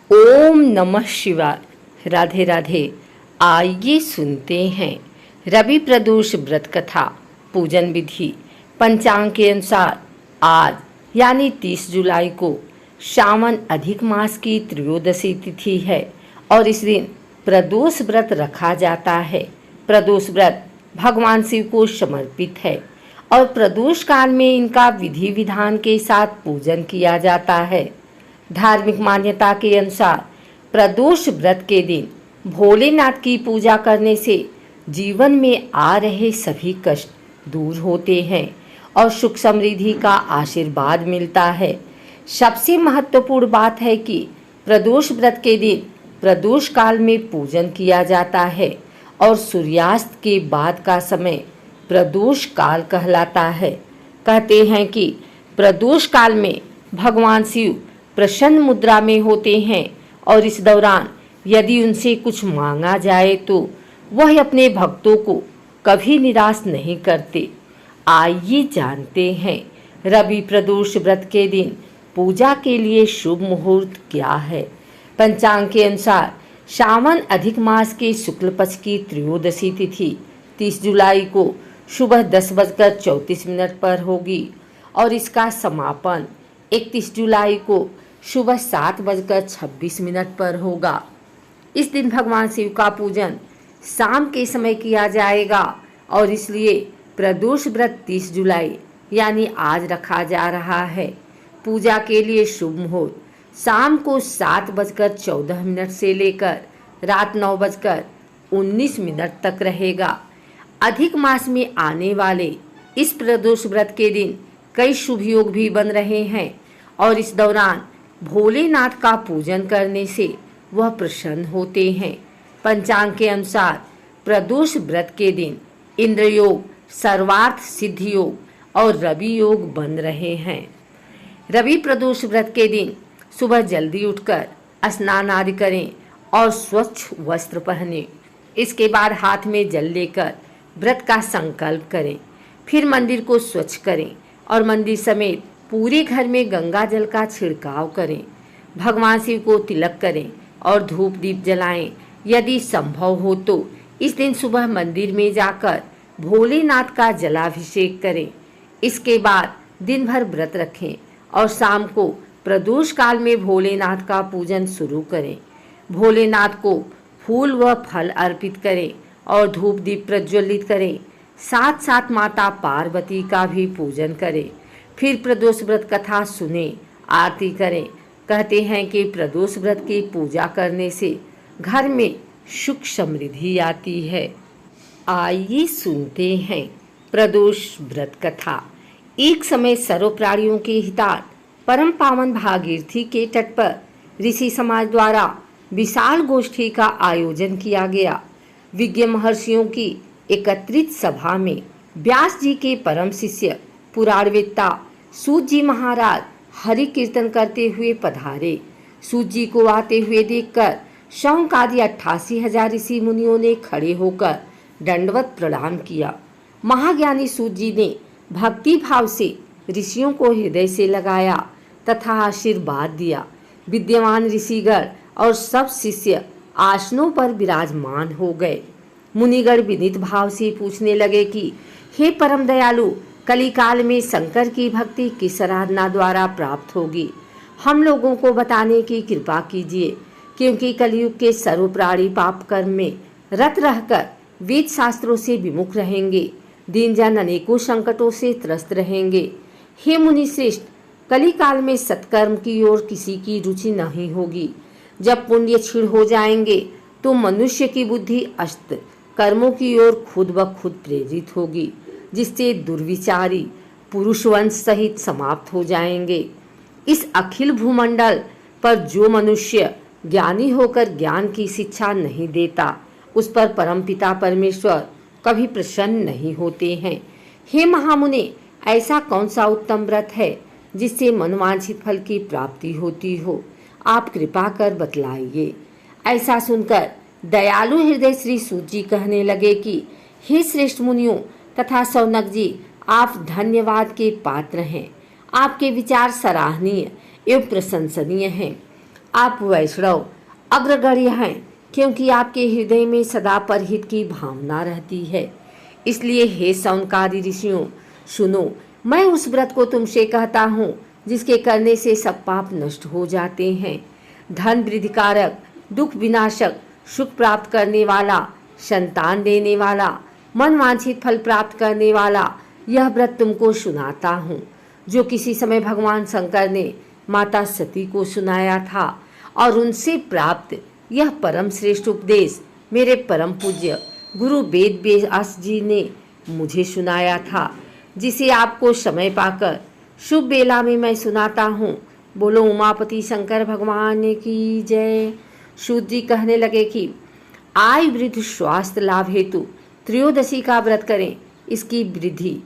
ओम नमः शिवाय। राधे राधे। आइए सुनते हैं रवि प्रदोष व्रत कथा पूजन विधि। पंचांग के अनुसार आज यानी 30 जुलाई को श्रावण अधिक मास की त्रयोदशी तिथि है और इस दिन प्रदोष व्रत रखा जाता है। प्रदोष व्रत भगवान शिव को समर्पित है और प्रदोष काल में इनका विधि विधान के साथ पूजन किया जाता है। धार्मिक मान्यता के अनुसार प्रदोष व्रत के दिन भोलेनाथ की पूजा करने से जीवन में आ रहे सभी कष्ट दूर होते हैं और सुख समृद्धि का आशीर्वाद मिलता है। सबसे महत्वपूर्ण बात है कि प्रदोष व्रत के दिन प्रदोष काल में पूजन किया जाता है और सूर्यास्त के बाद का समय प्रदोष काल कहलाता है। कहते हैं कि प्रदोष काल में भगवान शिव प्रसन्न मुद्रा में होते हैं और इस दौरान यदि उनसे कुछ मांगा जाए तो वह अपने भक्तों को कभी निराश नहीं करते। आइए जानते हैं रवि प्रदोष व्रत के दिन पूजा के लिए शुभ मुहूर्त क्या है। पंचांग के अनुसार श्रावण अधिक मास के शुक्ल पक्ष की त्रयोदशी तिथि 30 जुलाई को सुबह 10:34 पर होगी और इसका समापन 31 जुलाई को सुबह 7:26 पर होगा। इस दिन भगवान शिव का पूजन शाम के समय किया जाएगा और इसलिए प्रदोष व्रत 30 जुलाई यानी आज रखा जा रहा है। पूजा के लिए शुभ मुहूर्त शाम को 7:14 से लेकर रात 9:19 तक रहेगा। अधिक मास में आने वाले इस प्रदोष व्रत के दिन कई शुभ योग भी बन रहे हैं और इस दौरान भोलेनाथ का पूजन करने से वह प्रसन्न होते हैं। पंचांग के अनुसार प्रदोष व्रत के दिन इंद्र योग, सर्वार्थ सिद्धि योग और रवि योग बन रहे हैं। रवि प्रदोष व्रत के दिन सुबह जल्दी उठकर स्नान आदि करें और स्वच्छ वस्त्र पहनें। इसके बाद हाथ में जल लेकर व्रत का संकल्प करें। फिर मंदिर को स्वच्छ करें और मंदिर समेत पूरे घर में गंगा जल का छिड़काव करें। भगवान शिव को तिलक करें और धूप दीप जलाएं। यदि संभव हो तो इस दिन सुबह मंदिर में जाकर भोलेनाथ का जलाभिषेक करें। इसके बाद दिन भर व्रत रखें और शाम को प्रदोष काल में भोलेनाथ का पूजन शुरू करें। भोलेनाथ को फूल व फल अर्पित करें और धूप दीप प्रज्वलित करें। साथ साथ माता पार्वती का भी पूजन करें। फिर प्रदोष व्रत कथा सुने, आरती करें। कहते हैं कि प्रदोष व्रत की पूजा करने से घर में सुख समृद्धि आती है। आइए सुनते हैं प्रदोष व्रत कथा। एक समय सर्व प्राणियों के हितार्थ परम पावन भागीरथी के तट पर ऋषि समाज द्वारा विशाल गोष्ठी का आयोजन किया गया। विज्ञ महर्षियों की एकत्रित सभा में व्यास जी के परम शिष्य पुराणवेत्ता सूत जी महाराज हरि कीर्तन करते हुए पधारे। सूत जी को आते हुए देखकर शौनक आदि 88,000 ऋषि मुनियों ने खड़े होकर दंडवत प्रणाम किया। महाज्ञानी सूत जी ने भक्ति भाव से ऋषियों को हृदय से लगाया तथा आशीर्वाद दिया। विद्यमान ऋषिगण और सब शिष्य आसनों पर विराजमान हो गए। मुनिगण विनीत भाव से पूछने लगे कि हे परम दयालु, कलिकाल में शंकर की भक्ति किस आराधना द्वारा प्राप्त होगी, हम लोगों को बताने की कृपा कीजिए, क्योंकि कलयुग के सर्व प्राणी पाप कर्म में रत रहकर वेद शास्त्रों से विमुख रहेंगे। दीनजन अनेकों संकटों से त्रस्त रहेंगे। हे मुनि श्रेष्ठ, कलिकाल में सत्कर्म की ओर किसी की रुचि नहीं होगी। जब पुण्य क्षीण हो जाएंगे तो मनुष्य की बुद्धि अस्त कर्मों की ओर खुद ब खुद प्रेरित होगी, जिससे दुर्विचारी पुरुष वंश सहित समाप्त हो जाएंगे। इस अखिल भूमंडल पर जो मनुष्य ज्ञानी होकर ज्ञान की शिक्षा नहीं देता, उस पर परमपिता परमेश्वर कभी प्रसन्न नहीं होते हैं। हे महामुने, ऐसा कौन सा उत्तम व्रत है जिससे मनवांछित फल की प्राप्ति होती हो? आप कृपा कर बतलाइए। ऐसा सुनकर दयालु हृदय श्री सूत जी कहने लगे कि हे श्रेष्ठ मुनियों तथा शौनक जी, आप धन्यवाद के पात्र हैं। आपके विचार सराहनीय एवं प्रशंसनीय हैं। आप वैष्णव अग्रगण्य हैं, क्योंकि आपके हृदय में सदा परहित की भावना रहती है। इसलिए हे सौनकादि ऋषियों, सुनो, मैं उस व्रत को तुमसे कहता हूँ जिसके करने से सब पाप नष्ट हो जाते हैं। धन वृद्धिकारक, दुख विनाशक, सुख प्राप्त करने वाला, संतान देने वाला, मन वांछित फल प्राप्त करने वाला यह व्रत तुमको सुनाता हूँ, जो किसी समय भगवान शंकर ने माता सती को सुनाया था, और उनसे प्राप्त यह परम श्रेष्ठ उपदेश मेरे परम पूज्य गुरु वेद व्यास जी ने मुझे सुनाया था, जिसे आपको समय पाकर शुभ बेला में मैं सुनाता हूँ। बोलो उमापति शंकर भगवान की जय। सूत जी कहने लगे कि आयु वृद्धि स्वास्थ्य लाभ हेतु त्रयोदशी का व्रत करें। इसकी वृद्धि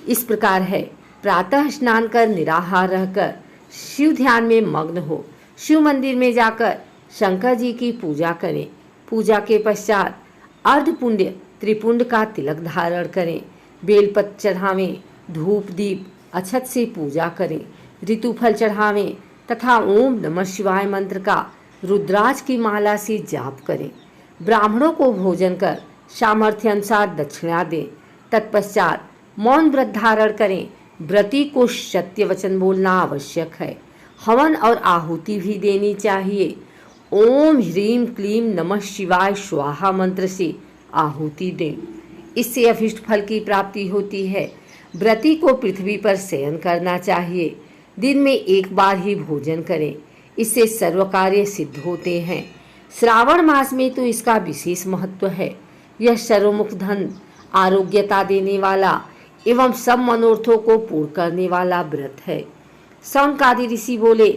इस प्रकार है, प्रातः स्नान कर निराहार रहकर शिव ध्यान में मग्न हो, शिव मंदिर में जाकर शंकर जी की पूजा करें। पूजा के पश्चात अर्धपुण्य त्रिपुंड का तिलक धारण करें, बेलपत्र चढ़ावें, धूप दीप अक्षत से पूजा करें, ऋतुफल चढ़ावें तथा ओम नमः शिवाय मंत्र का रुद्राज की माला से जाप करें। ब्राह्मणों को भोजन कर सामर्थ्य अनुसार दक्षिणा दें। तत्पश्चात मौन व्रत धारण करें। व्रती को सत्य वचन बोलना आवश्यक है। हवन और आहुति भी देनी चाहिए। ओम ह्रीम क्लीम नमः शिवाय स्वाहा मंत्र से आहुति दें। इससे अभिष्ट फल की प्राप्ति होती है। व्रती को पृथ्वी पर शयन करना चाहिए। दिन में एक बार ही भोजन करें, इससे सर्व कार्य सिद्ध होते हैं। श्रावण मास में तो इसका विशेष महत्व है। यह सर्वमुख धन, आरोग्यता देने वाला एवं सब मनोरथों को पूर्ण करने वाला व्रत है। सौनकादि ऋषि बोले,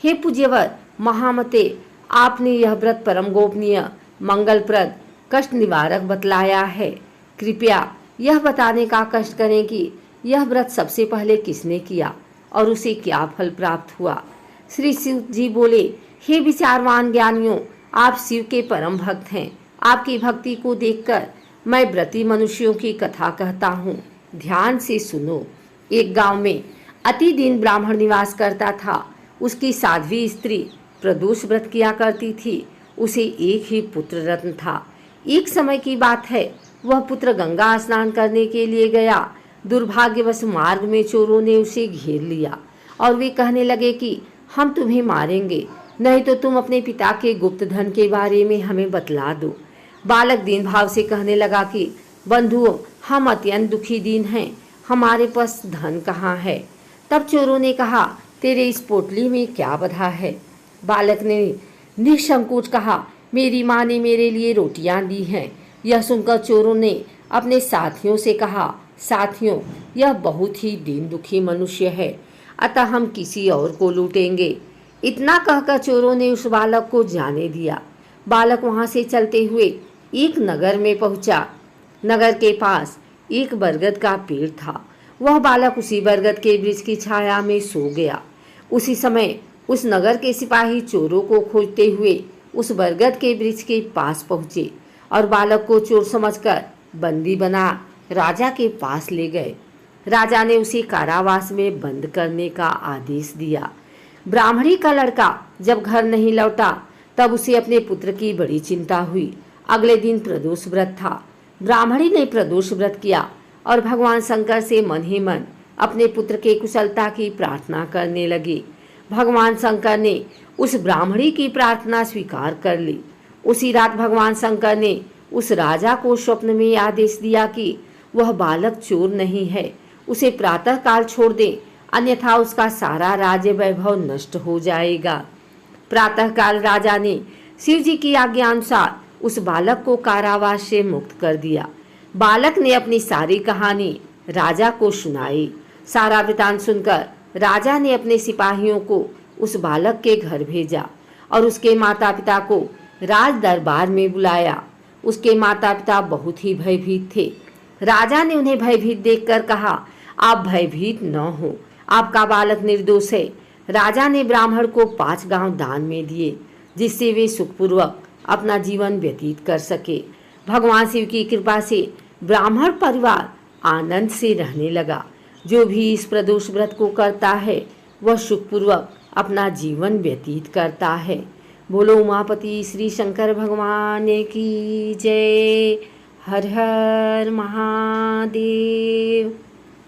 हे पूज्यवर महामते, आपने यह व्रत परम गोपनीय, मंगलप्रद, कष्ट निवारक बतलाया है। कृपया यह बताने का कष्ट करें कि यह व्रत सबसे पहले किसने किया और उसे क्या फल प्राप्त हुआ। श्री शिव जी बोले, हे विचारवान ज्ञानियों, आप शिव के परम भक्त हैं। आपकी भक्ति को देखकर मैं व्रती मनुष्यों की कथा कहता हूँ, ध्यान से सुनो। एक गांव में अति दीन ब्राह्मण निवास करता था। उसकी साध्वी स्त्री प्रदोष व्रत किया करती थी। उसे एक ही पुत्र रत्न था। एक समय की बात है, वह पुत्र गंगा स्नान करने के लिए गया। दुर्भाग्यवश मार्ग में चोरों ने उसे घेर लिया और वे कहने लगे कि हम तुम्हें मारेंगे, नहीं तो तुम अपने पिता के गुप्त धन के बारे में हमें बतला दो। बालक दीन भाव से कहने लगा कि बंधुओं, हम अत्यंत दुखी दीन हैं, हमारे पास धन कहाँ है। तब चोरों ने कहा, तेरे इस पोटली में क्या बधा है। बालक ने निसंकोच कहा, मेरी माँ ने मेरे लिए रोटियां दी हैं। यह सुनकर चोरों ने अपने साथियों से कहा, साथियों, यह बहुत ही दीन दुखी मनुष्य है, अतः हम किसी और को लूटेंगे। इतना कहकर चोरों ने उस बालक को जाने दिया। बालक वहां से चलते हुए एक नगर में पहुंचा। नगर के पास एक बरगद का पेड़ था। वह बालक उसी बरगद के वृक्ष की छाया में सो गया। उसी समय उस नगर के सिपाही चोरों को खोजते हुए उस बरगद के वृक्ष के पास पहुंचे और बालक को चोर समझकर बंदी बना राजा के पास ले गए। राजा ने उसे कारावास में बंद करने का आदेश दिया। ब्राह्मणी का लड़का जब घर नहीं लौटा तब उसे अपने पुत्र की बड़ी चिंता हुई। अगले दिन प्रदोष व्रत था। ब्राह्मणी ने प्रदोष व्रत किया और भगवान शंकर से मन ही मन अपने पुत्र के कुशलता की प्रार्थना करने लगी। भगवान शंकर ने उस ब्राह्मणी की प्रार्थना स्वीकार कर ली। उसी रात भगवान शंकर ने उस राजा को स्वप्न में आदेश दिया कि वह बालक चोर नहीं है, उसे प्रातः काल छोड़ दे, अन्यथा उसका सारा राज्य वैभव नष्ट हो जाएगा। प्रातः काल राजा ने शिव जी की आज्ञा अनुसार उस बालक को कारावास से मुक्त कर दिया। बालक ने अपनी सारी कहानी राजा को सुनाई। सारा वृतांत सुनकर राजा ने अपने सिपाहियों को उस बालक के घर भेजा और उसके माता पिता को राज दरबार में बुलाया। उसके माता पिता बहुत ही भयभीत थे। राजा ने उन्हें भयभीत देखकर कहा, आप भयभीत न हो, आपका बालक निर्दोष है। राजा ने ब्राह्मण को 5 गांव दान में दिए, जिससे वे सुखपूर्वक अपना जीवन व्यतीत कर सके। भगवान शिव की कृपा से ब्राह्मण परिवार आनंद से रहने लगा। जो भी इस प्रदोष व्रत को करता है वह सुखपूर्वक अपना जीवन व्यतीत करता है। बोलो उमापति श्री शंकर भगवान की जय। हर हर महादेव।